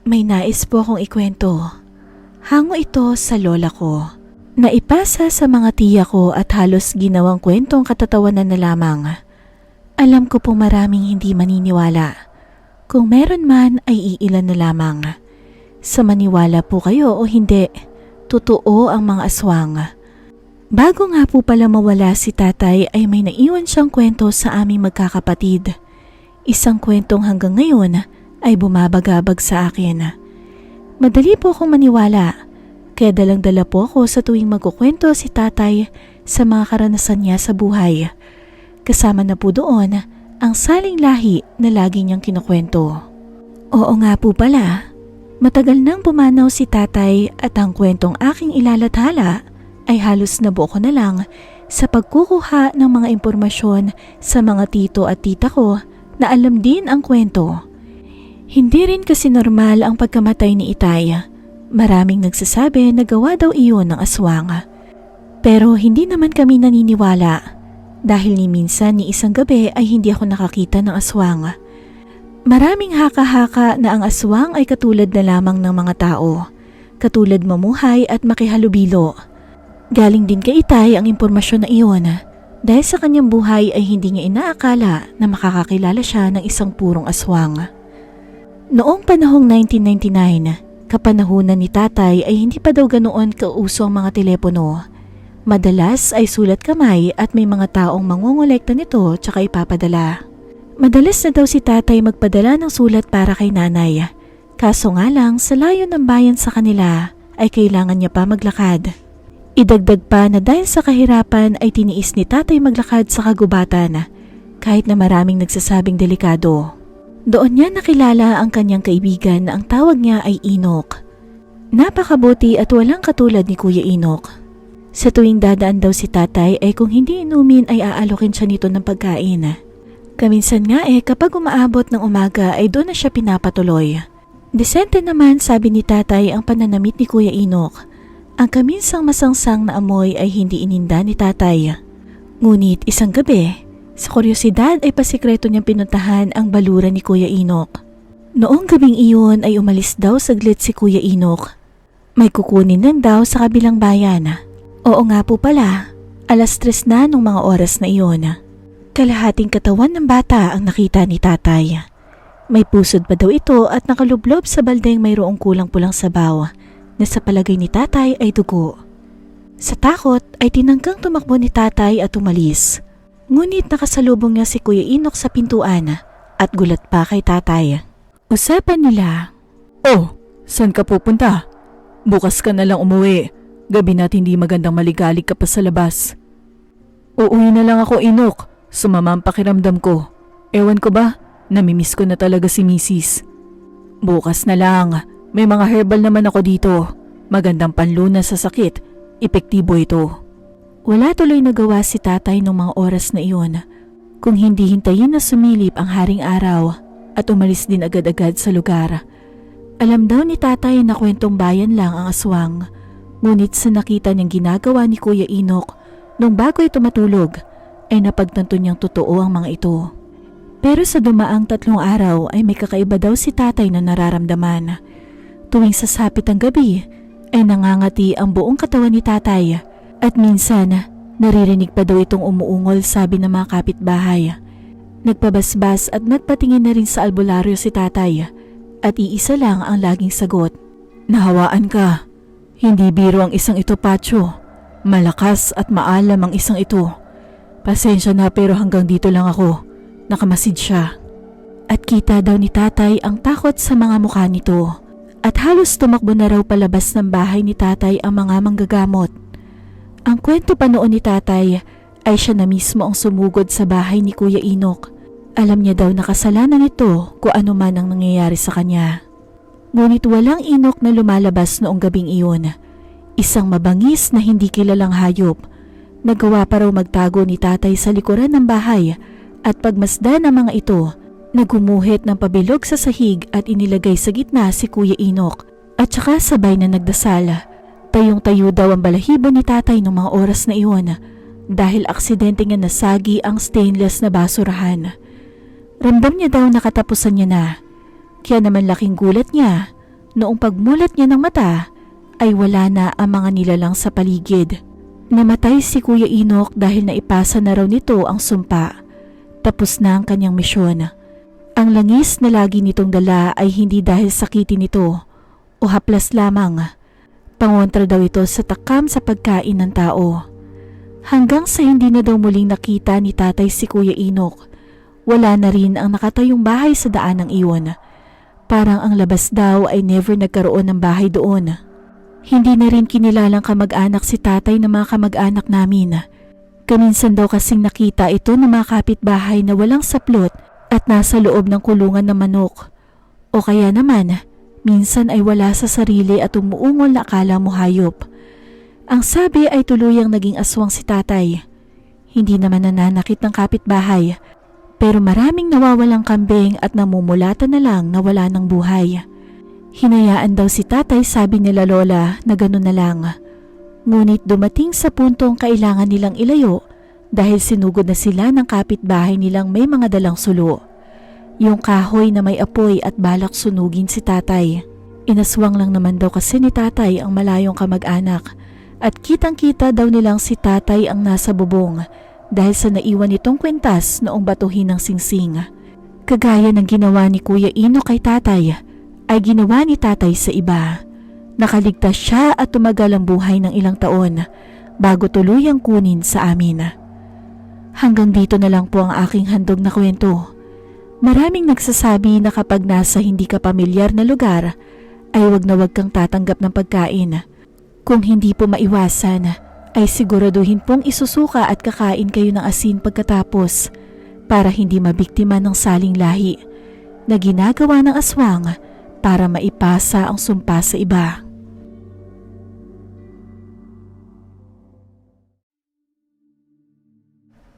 May nais po akong ikwento. Hango ito sa lola ko. Naipasa sa mga tiya ko at halos ginawang kwentong katatawanan na lamang. Alam ko pong maraming hindi maniniwala. Kung meron man ay iilan na lamang. Sa maniwala po kayo o hindi, totoo ang mga aswang. Bago nga po pala mawala si tatay ay may naiwan siyang kwento sa aming magkakapatid. Isang kwentong hanggang ngayon ay bumabagabag sa akin. Madali po akong maniwala, kaya dalang-dala po ako sa tuwing magkukwento si tatay sa mga karanasan niya sa buhay. Kasama na po doon ang saling lahi na lagi niyang kinukwento. Oo nga po pala, matagal nang pumanaw si tatay at ang kwentong aking ilalathala ay halos nabuo ko na lang sa pagkukuha ng mga impormasyon sa mga tito at tita ko na alam din ang kwento. Hindi rin kasi normal ang pagkamatay ni Itay. Maraming nagsasabi na gawa daw iyon ng aswang. Pero hindi naman kami naniniwala dahil ni minsan ni isang gabi ay hindi ako nakakita ng aswang. Maraming haka-haka na ang aswang ay katulad na lamang ng mga tao, katulad mamuhay at makihalubilo. Galing din kay Itay ang impormasyon na iyon dahil sa kanyang buhay ay hindi niya inaakala na makakakilala siya ng isang purong aswang. Noong panahong 1999, kapanahunan ni tatay ay hindi pa daw ganoon kauso ang mga telepono. Madalas ay sulat kamay at may mga taong mangongolekta nito tsaka ipapadala. Madalas na daw si tatay magpadala ng sulat para kay nanay. Kaso nga lang sa layo ng bayan sa kanila ay kailangan niya pa maglakad. Idagdag pa na dahil sa kahirapan ay tiniis ni tatay maglakad sa kagubatan kahit na maraming nagsasabing delikado. Doon niya nakilala ang kanyang kaibigan na ang tawag niya ay Inok. Napakabuti at walang katulad ni Kuya Inok. Sa tuwing dadaan daw si tatay ay kung hindi inumin ay aalokin siya nito ng pagkain. Kaminsan nga kapag umaabot ng umaga ay doon na siya pinapatuloy. Desente naman sabi ni tatay ang pananamit ni Kuya Inok. Ang kaminsang masangsang na amoy ay hindi ininda ni tatay. Ngunit isang gabi, sa kuryosidad ay pasikreto niyang pinuntahan ang baluran ni Kuya Inok. Noong gabing iyon ay umalis daw saglit si Kuya Inok. May kukunin lang daw sa kabilang bayan. Oo nga po pala, 3:00 na nung mga oras na iyon. Kalahating katawan ng bata ang nakita ni tatay. May pusod pa daw ito at nakalublob sa baldeng mayroong kulang-pulang sabaw na sa palagay ni tatay ay dugo. Sa takot ay tinanggang tumakbo ni tatay at umalis. Ngunit nakasalubong niya si Kuya Inok sa pintuan at gulat pa kay tatay. Usapan nila. Oh, saan ka pupunta? Bukas ka na lang umuwi. Gabi na't hindi magandang maligalig ka pa sa labas. Uuwi na lang ako, Inok. Sumama ang pakiramdam ko. Ewan ko ba, namimiss ko na talaga si Mrs. Bukas na lang. May mga herbal naman ako dito. Magandang panlunas sa sakit. Epektibo ito. Wala tuloy nagawa si tatay nung mga oras na iyon kung hindi hintayin na sumilip ang haring araw at umalis din agad-agad sa lugar. Alam daw ni tatay na kwentong bayan lang ang aswang, ngunit sa nakita niyang ginagawa ni Kuya Inok nung bago ito matulog ay napagtanto niyang totoo ang mga ito. Pero sa dumaang 3 araw ay may kakaiba daw si tatay na nararamdaman. Tuwing sasapit ang gabi ay nangangati ang buong katawan ni tatay. At minsan, naririnig pa daw itong umuungol sabi ng mga kapitbahay. Nagpabasbas at nagpatingin na rin sa albularyo si tatay at iisa lang ang laging sagot. Nahawaan ka. Hindi biro ang isang ito, Pacho. Malakas at maalam ang isang ito. Pasensya na pero hanggang dito lang ako. Nakamasid siya. At kita daw ni tatay ang takot sa mga mukha nito. At halos tumakbo na raw palabas ng bahay ni tatay ang mga manggagamot. Ang kwento pa noon ni tatay ay siya na mismo ang sumugod sa bahay ni Kuya Inok. Alam niya daw na kasalanan nito kung ano man ang nangyayari sa kanya. Ngunit walang Inok na lumalabas noong gabing iyon. Isang mabangis na hindi kilalang hayop. Nagawa pa raw magtago ni tatay sa likuran ng bahay at pagmasdan ng mga ito, nagumuhit ng pabilog sa sahig at inilagay sa gitna si Kuya Inok at saka sabay na nagdasal. Tayong-tayo daw ang balahibo ni tatay noong mga oras na iyon dahil aksidente nga nasagi ang stainless na basurahan. Ramdam niya daw na katapusan niya na. Kaya naman laking gulat niya Noong pagmulat niya ng mata, ay wala na ang mga nilalang sa paligid. Namatay si Kuya Enoch dahil naipasa na raw nito ang sumpa. Tapos na ang kanyang misyon. Ang langis na lagi nitong dala ay hindi dahil sakitin nito o haplas lamang. Pangontra daw ito sa takam sa pagkain ng tao. Hanggang sa hindi na daw muling nakita ni tatay si Kuya Enoch, wala na rin ang nakatayong bahay sa daan ng iyon. Parang ang labas daw ay never nagkaroon ng bahay doon. Hindi na rin kinilalang kamag-anak si tatay ng mga kamag-anak namin. Kaminsan daw kasing nakita ito ng mga kapitbahay na walang saplot at nasa loob ng kulungan ng manok. O kaya naman, minsan ay wala sa sarili at umuungol na akala mo hayop. Ang sabi ay tuluyang naging aswang si tatay. Hindi naman nananakit ng kapitbahay, pero maraming nawawalang kambing at namumulatan na lang na wala ng buhay. Hinayaan daw si tatay, sabi nila lola, na gano'n na lang. Ngunit dumating sa puntong kailangan nilang ilayo dahil sinugod na sila ng kapitbahay nilang may mga dalang sulo. Yung kahoy na may apoy at balak sunugin si tatay. Inaswang lang naman daw kasi ni tatay ang malayong kamag-anak at kitang-kita daw nilang si tatay ang nasa bubong dahil sa naiwan itong kwentas noong batuhin ng singsing. Kagaya ng ginawa ni Kuya Enoch kay tatay, ay ginawa ni tatay sa iba. Nakaligtas siya at tumagal ang buhay ng ilang taon bago tuluyang kunin sa amin. Hanggang dito na lang po ang aking handog na kwento. Maraming nagsasabi na kapag nasa hindi ka pamilyar na lugar ay wag na wag kang tatanggap ng pagkain. Kung hindi po maiwasan ay siguraduhin pong isusuka at kakain kayo ng asin pagkatapos para hindi mabiktima ng saling lahi na ginagawa ng aswang para maipasa ang sumpa sa iba.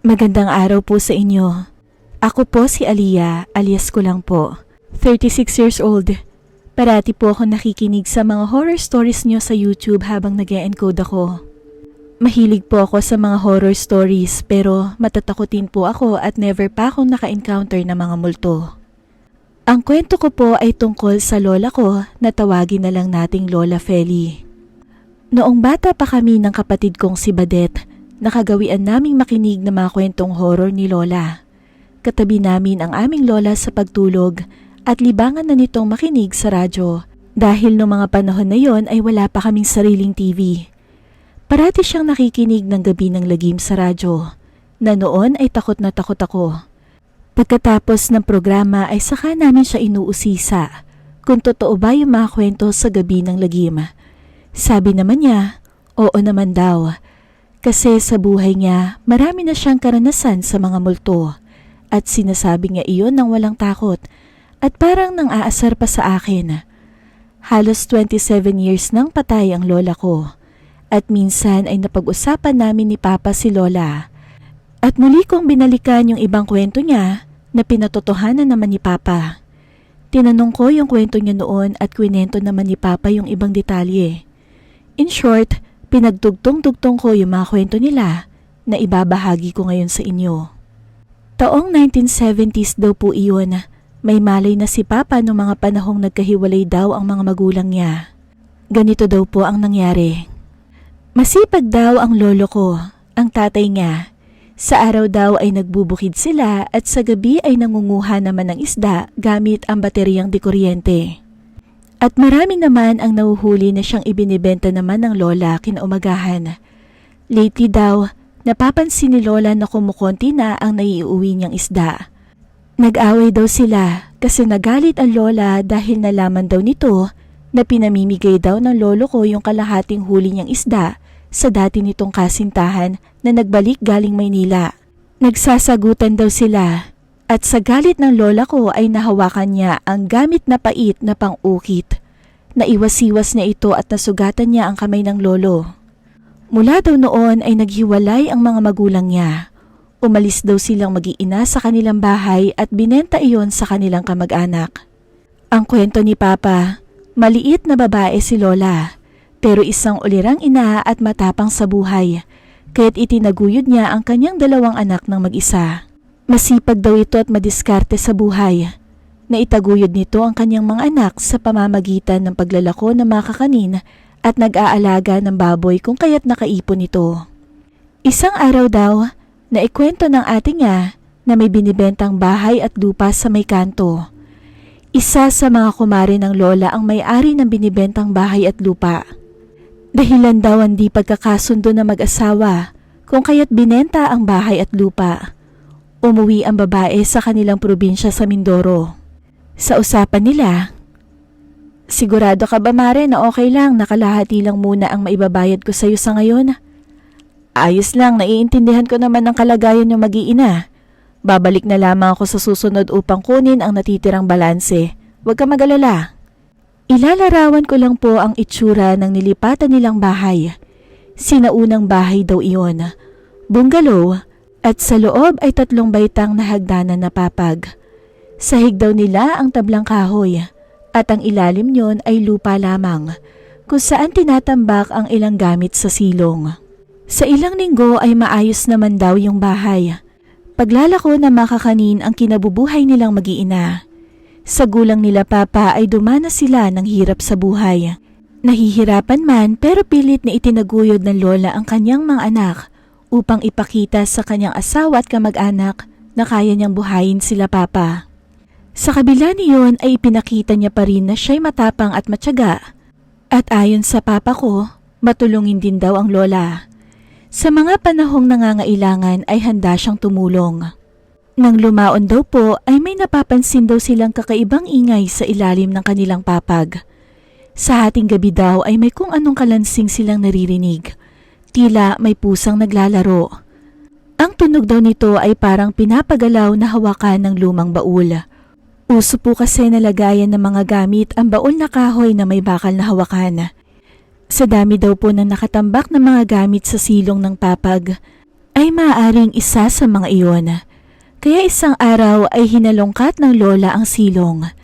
Magandang araw po sa inyo. Ako po si Aliyah, alias ko lang po. 36 years old. Parati po ako nakikinig sa mga horror stories nyo sa YouTube habang nag-e-encode ako. Mahilig po ako sa mga horror stories pero matatakotin po ako at never pa akong naka-encounter ng mga multo. Ang kwento ko po ay tungkol sa lola ko na tawagin na lang nating Lola Feli. Noong bata pa kami ng kapatid kong si Badet, nakagawian naming makinig ng mga kwentong horror ni Lola. Katabi namin ang aming lola sa pagtulog at libangan na nitong makinig sa radyo dahil noong mga panahon na yon ay wala pa kaming sariling TV. Parati siyang nakikinig ng gabi ng lagim sa radyo na noon ay takot na takot ako. Pagkatapos ng programa ay saka namin siya inuusisa kung totoo ba yung mga kwento sa gabi ng lagim. Sabi naman niya, oo naman daw. Kasi sa buhay niya, marami na siyang karanasan sa mga multo at sinasabi niya iyon ng walang takot at parang nang aasar pa sa akin. Halos 27 years nang patay ang lola ko at minsan ay napag-usapan namin ni Papa si Lola. At muli kong binalikan yung ibang kwento niya na pinatotohanan naman ni Papa. Tinanong ko yung kwento niya noon at kwento naman ni Papa yung ibang detalye. In short, pinagdugtong-dugtong ko yung mga kwento nila na ibabahagi ko ngayon sa inyo. Taong 1970s daw po iyon. May malay na si Papa noong mga panahong nagkahiwalay daw ang mga magulang niya. Ganito daw po ang nangyari. Masipag daw ang lolo ko, ang tatay niya. Sa araw daw ay nagbubukid sila at sa gabi ay nangunguha naman ng isda gamit ang bateryang de kuryente. At marami naman ang nahuhuli na siyang ibinibenta naman ng lola kinaumagahan. Lately daw, napapansin ni lola na kumukonti na ang naiuwi niyang isda. Nag-away daw sila kasi nagalit ang lola dahil nalaman daw nito na pinamimigay daw ng lolo ko yung kalahating huli niyang isda sa dati nitong kasintahan na nagbalik galing Maynila. Nagsasagutan daw sila. At sa galit ng lola ko ay nahawakan niya ang gamit na pait na pang-ukit. Naiwas-iwas niya ito at nasugatan niya ang kamay ng lolo. Mula daw noon ay naghiwalay ang mga magulang niya. Umalis daw silang mag-iina sa kanilang bahay at binenta iyon sa kanilang kamag-anak. Ang kwento ni Papa, maliit na babae si Lola, pero isang ulirang ina at matapang sa buhay, kaya't itinaguyod niya ang kanyang 2 anak ng mag-isa. Masipag daw ito at madiskarte sa buhay. na itaguyod nito ang kanyang mga anak sa pamamagitan ng paglalako ng mga kakanin at nag-aalaga ng baboy kung kaya't nakaipon ito. Isang araw daw, naikwento ng ate niya na may binibentang bahay at lupa sa may kanto. Isa sa mga kumare ng lola ang may-ari ng binibentang bahay at lupa. Dahilan daw hindi pagkakasundo na mag-asawa kung kaya't binenta ang bahay at lupa. Umuwi ang babae sa kanilang probinsya sa Mindoro. Sa usapan nila, "Sigurado ka ba mare na okay lang, nakalahati lang muna ang maibabayad ko sa iyo sa ngayon?" "Ayos lang, naiintindihan ko naman ang kalagayan ng mag-iina. Babalik na lamang ako sa susunod upang kunin ang natitirang balanse. Huwag ka mag-alala." Ilalarawan ko lang po ang itsura ng nilipatan nilang bahay. Sinaunang bahay daw iyon, bungalow, at sa loob ay 3 baitang na hagdanan na papag. Sahig daw nila ang tablang kahoy at ang ilalim niyon ay lupa lamang kung saan tinatambak ang ilang gamit sa silong. Sa ilang linggo ay maayos naman daw yung bahay. Paglalako ng makakanin ang kinabubuhay nilang mag-iina. Sa gulang nila papa ay dumana sila ng hirap sa buhay. Nahihirapan man pero pilit na itinaguyod ng lola ang kanyang mga anak upang ipakita sa kanyang asawa at kamag-anak na kaya niyang buhayin sila papa. Sa kabila niyon ay ipinakita niya pa rin na siya'y matapang at matyaga. At ayon sa papa ko, matulungin din daw ang lola. Sa mga panahong nangangailangan ay handa siyang tumulong. Nang lumaon daw po ay may napapansin daw silang kakaibang ingay sa ilalim ng kanilang papag. Sa hating gabi daw ay may kung anong kalansing silang naririnig. Tila may pusang naglalaro. Ang tunog daw nito ay parang pinapagalaw na hawakan ng lumang baul. Uso po kasi nalagayan ng mga gamit ang baul na kahoy na may bakal na hawakan. Sa dami daw po ng nakatambak na mga gamit sa silong ng papag, ay maaaring isa sa mga iyon. Kaya isang araw ay hinalungkat ng lola ang silong.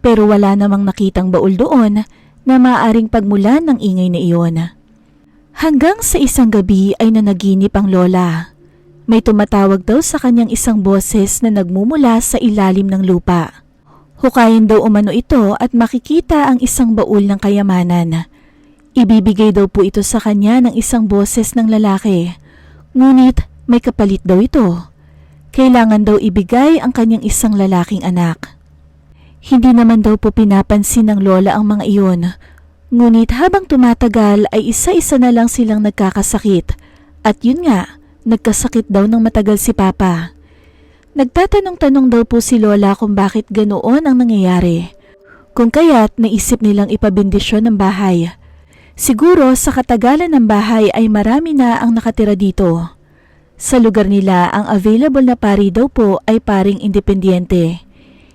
Pero wala namang nakitang baul doon na maaaring pagmulan ng ingay na iyon. Hanggang sa isang gabi ay nanaginip ang lola. May tumatawag daw sa kanyang isang boses na nagmumula sa ilalim ng lupa. Hukayin daw umano ito at makikita ang isang baul ng kayamanan. Ibibigay daw po ito sa kanya ng isang boses ng lalaki. Ngunit may kapalit daw ito. Kailangan daw ibigay ang kanyang isang lalaking anak. Hindi naman daw po pinapansin ng lola ang mga iyon. Ngunit habang tumatagal ay isa-isa na lang silang nagkakasakit. At yun nga, nagkasakit daw ng matagal si papa. Nagtatanong-tanong daw po si lola kung bakit ganoon ang nangyayari. Kung kaya't naisip nilang ipabendisyon ng bahay. Siguro sa katagalan ng bahay ay marami na ang nakatira dito. Sa lugar nila ang available na pari daw po ay paring independyente.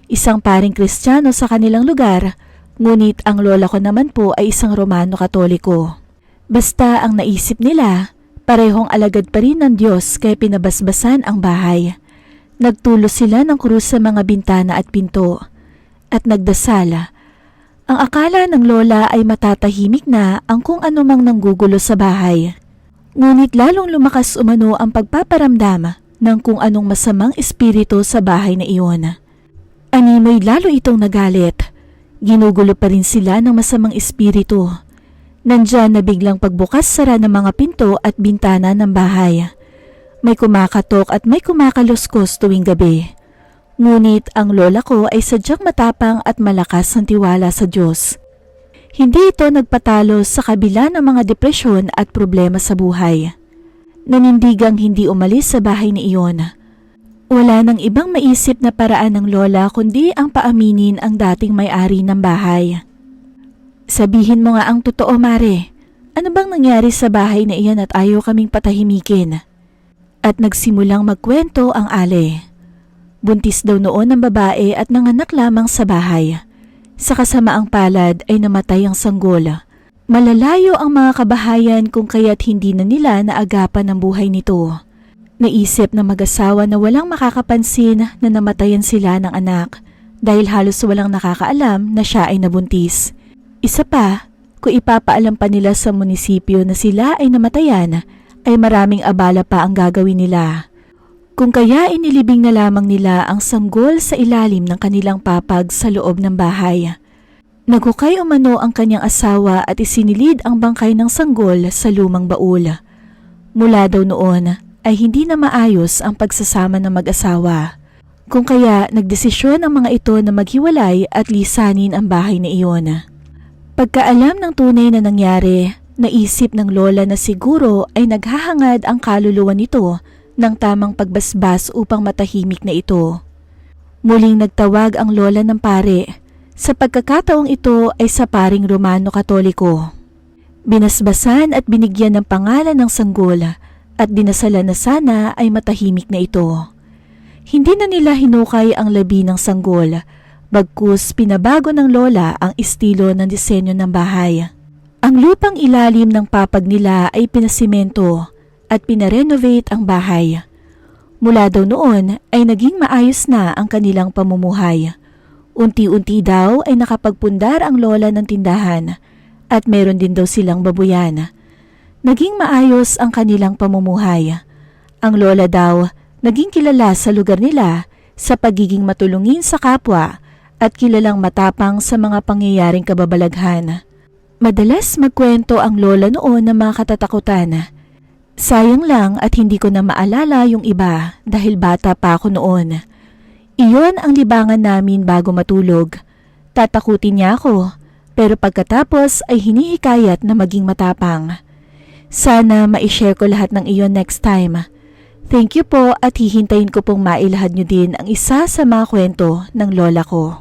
Isang paring Kristiyano sa kanilang lugar. Ngunit ang lola ko naman po ay isang Romano Katoliko. Basta ang naisip nila, parehong alagad pa rin ng Diyos kaya pinabasbasan ang bahay. Nagtulo sila ng krus sa mga bintana at pinto. At nagdasal. Ang akala ng lola ay matatahimik na ang kung anumang nanggugulo sa bahay. Ngunit lalong lumakas umano ang pagpaparamdam ng kung anong masamang espiritu sa bahay na iyon. Animoy lalo itong nagalit. Ginugulo pa rin sila ng masamang espiritu. Nandyan na biglang pagbukas-sara ng mga pinto at bintana ng bahay. May kumakatok at may kumakaluskos tuwing gabi. Ngunit ang lola ko ay sadyang matapang at malakas ang tiwala sa Diyos. Hindi ito nagpatalo sa kabila ng mga depresyon at problema sa buhay. Nanindigang hindi umalis sa bahay na iyon. Wala nang ibang maisip na paraan ng lola kundi ang paaminin ang dating may-ari ng bahay. "Sabihin mo nga ang totoo, Mare. Ano bang nangyari sa bahay na iyan at ayaw kaming patahimikin?" At nagsimulang magkwento ang Ale. Buntis daw noon ang babae at nanganak lamang sa bahay. Sa kasamaang palad ay namatay ang sanggol. Malalayo ang mga kabahayan kung kaya't hindi na nila naagapan ang buhay nito. Naisip ng mag-asawa na walang makakapansin na namatayan sila ng anak dahil halos walang nakakaalam na siya ay nabuntis. Isa pa, kung ipapaalam pa nila sa munisipyo na sila ay namatayan, ay maraming abala pa ang gagawin nila. Kung kaya inilibing na lamang nila ang sanggol sa ilalim ng kanilang papag sa loob ng bahay. Naghukay umano ang kanyang asawa at isinilid ang bangkay ng sanggol sa lumang baul. Mula daw noon ay hindi na maayos ang pagsasama ng mag-asawa. Kung kaya nagdesisyon ang mga ito na maghiwalay at lisanin ang bahay na iyon. Pagkaalam ng tunay na nangyari, naisip ng lola na siguro ay naghahangad ang kaluluwa nito ng tamang pagbasbas upang matahimik na ito. Muling nagtawag ang lola ng pare. Sa pagkakataong ito ay sa paring Romano-Katoliko. Binasbasan at binigyan ng pangalan ng sanggol at dinasalan na sana ay matahimik na ito. Hindi na nila hinukay ang labi ng sanggol, bagkus pinabago ng lola ang estilo ng disenyo ng bahay. Ang lupang ilalim ng papag nila ay pinasimento at pinarenovate ang bahay. Mula daw noon ay naging maayos na ang kanilang pamumuhay. Unti-unti daw ay nakapagpundar ang lola ng tindahan at meron din daw silang babuyan. Naging maayos ang kanilang pamumuhay. Ang lola daw naging kilala sa lugar nila sa pagiging matulungin sa kapwa at kilalang matapang sa mga pangyayaring kababalaghan. Madalas magkwento ang lola noon ng mga katatakutan. Sayang lang at hindi ko na maalala yung iba dahil bata pa ako noon. Iyon ang libangan namin bago matulog. Tatakutin niya ako, pero pagkatapos ay hinihikayat na maging matapang. Sana ma-share ko lahat ng iyon next time. Thank you po at hihintayin ko pong mailahad nyo din ang isa sa mga kwento ng lola ko.